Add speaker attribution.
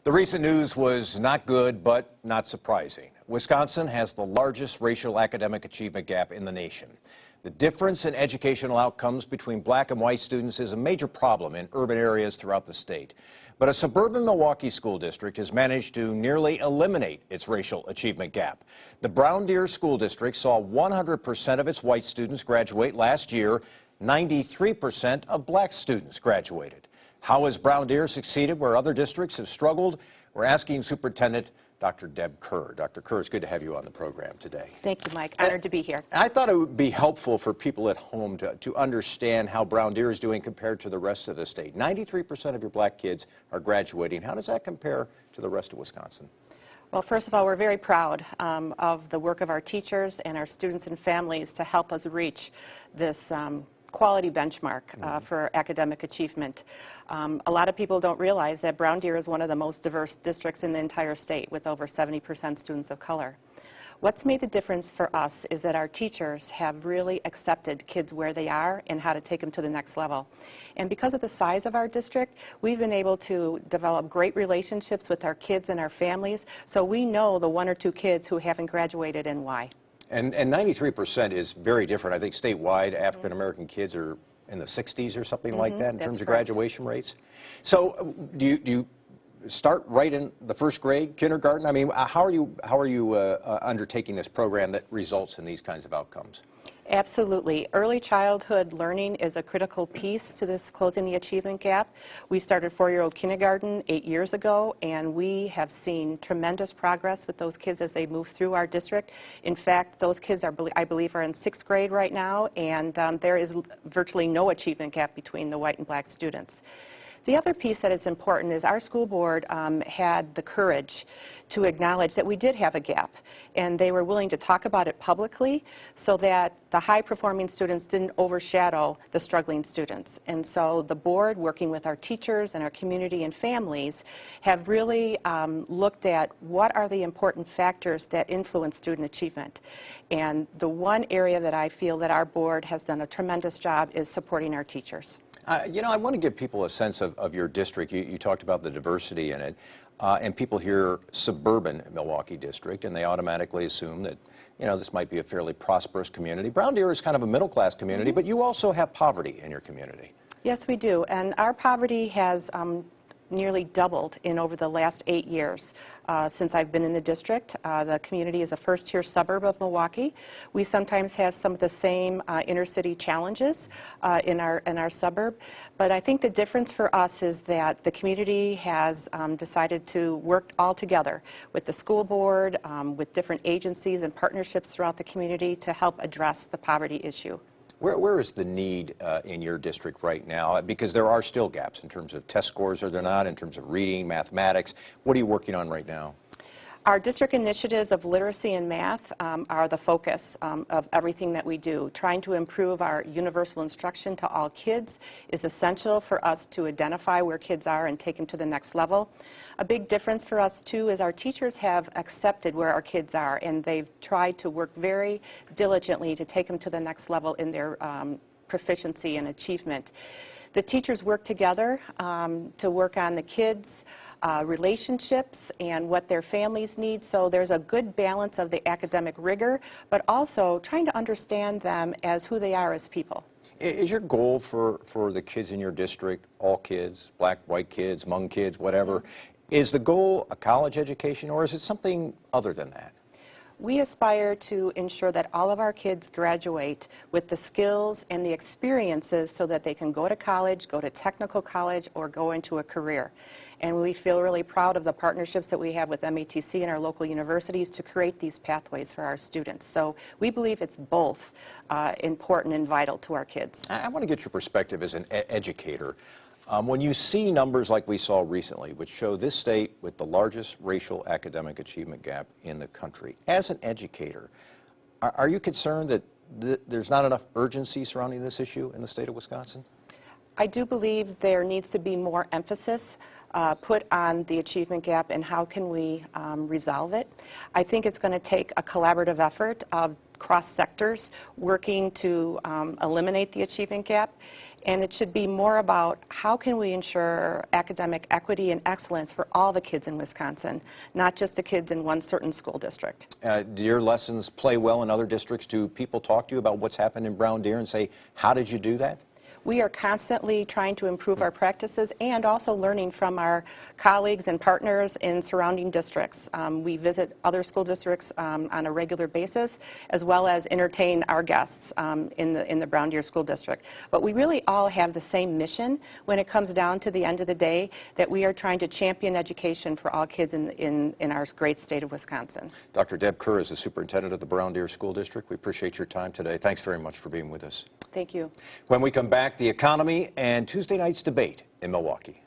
Speaker 1: The recent news was not good, but not surprising. Wisconsin has the largest racial academic achievement gap in the nation. The difference in educational outcomes between black and white students is a major problem in urban areas throughout the state. But a suburban Milwaukee school district has managed to nearly eliminate its racial achievement gap. The Brown Deer School District saw 100% of its white students graduate last year. 93% of black students graduated. How has Brown Deer succeeded where other districts have struggled? We're asking Superintendent Dr. Deb Kerr. Dr. Kerr, it's good to have you on the program today.
Speaker 2: Thank you, Mike. Honored to be here.
Speaker 1: I thought it would be helpful for people at home to understand how Brown Deer is doing compared to the rest of the state. 93% of your black kids are graduating. How does that compare to the rest of Wisconsin?
Speaker 2: Well, first of all, we're very proud of the work of our teachers and our students and families to help us reach this quality benchmark for academic achievement. A lot of people don't realize that Brown Deer is one of the most diverse districts in the entire state with over 70% students of color. What's made the difference for us is that our teachers have really accepted kids where they are and how to take them to the next level. And because of the size of our district, we've been able to develop great relationships with our kids and our families, so we know the one or two kids who haven't graduated and why.
Speaker 1: And 93% is very different. I think statewide, African-American kids are in the 60s or something like that in terms of graduation rates. So do you start right in the first grade, kindergarten? I mean, how are you undertaking this program that results in these kinds of outcomes?
Speaker 2: Absolutely. Early childhood learning is a critical piece to this closing the achievement gap. We started 4-year-old kindergarten 8 years ago, and we have seen tremendous progress with those kids as they move through our district. In fact, those kids, I believe, are in 6th grade right now, and there is virtually no achievement gap between the white and black students. The other piece that is important is our school board had the courage to acknowledge that we did have a gap, and they were willing to talk about it publicly so that the high-performing students didn't overshadow the struggling students. And so the board, working with our teachers and our community and families, have really looked at what are the important factors that influence student achievement. And the one area that I feel that our board has done a tremendous job is supporting our teachers.
Speaker 1: You know, I want to give people a sense of your district. You talked about the diversity in it, and people hear suburban Milwaukee district, and they automatically assume that, you know, this might be a fairly prosperous community. Brown Deer is kind of a middle-class community, but you also have poverty in your community.
Speaker 2: Yes, we do, and our poverty has nearly doubled in over the last 8 years since I've been in the district. The community is a first-tier suburb of Milwaukee. We sometimes have some of the same inner-city challenges in our suburb, but I think the difference for us is that the community has decided to work all together with the school board, with different agencies and partnerships throughout the community to help address the poverty issue.
Speaker 1: Where is the need in your district right now? Because there are still gaps in terms of test scores, are there not, in terms of reading, mathematics. What are you working on right now?
Speaker 2: Our district initiatives of literacy and math are the focus of everything that we do. Trying to improve our universal instruction to all kids is essential for us to identify where kids are and take them to the next level. A big difference for us, too, is our teachers have accepted where our kids are, and they've tried to work very diligently to take them to the next level in their proficiency and achievement. The teachers work together to work on the kids' relationships and what their families need, so there's a good balance of the academic rigor, but also trying to understand them as who they are as people.
Speaker 1: Is your goal for the kids in your district, all kids, black, white kids, Hmong kids, whatever, is the goal a college education, or is it something other than that?
Speaker 2: We aspire to ensure that all of our kids graduate with the skills and the experiences so that they can go to college, go to technical college, or go into a career. And we feel really proud of the partnerships that we have with MATC and our local universities to create these pathways for our students. So we believe it's both important and vital to our kids.
Speaker 1: I want to get your perspective as an educator. When you see numbers like we saw recently, which show this state with the largest racial academic achievement gap in the country, as an educator, are you concerned that there's not enough urgency surrounding this issue in the state of Wisconsin?
Speaker 2: I do believe there needs to be more emphasis put on the achievement gap and how can we resolve it. I think it's going to take a collaborative effort of cross sectors working to eliminate the achievement gap. And it should be more about how can we ensure academic equity and excellence for all the kids in Wisconsin, not just the kids in one certain school district.
Speaker 1: Do your lessons play well in other districts? Do people talk to you about what's happened in Brown Deer and say, how did you do that?
Speaker 2: We are constantly trying to improve our practices and also learning from our colleagues and partners in surrounding districts. We visit other school districts on a regular basis, as well as entertain our guests in the Brown Deer School District. But we really all have the same mission when it comes down to the end of the day, that we are trying to champion education for all kids in our great state of Wisconsin.
Speaker 1: Dr. Deb Kerr is the superintendent of the Brown Deer School District. We appreciate your time today. Thanks very much for being with us.
Speaker 2: Thank you.
Speaker 1: When we come back, the economy and Tuesday night's debate in Milwaukee.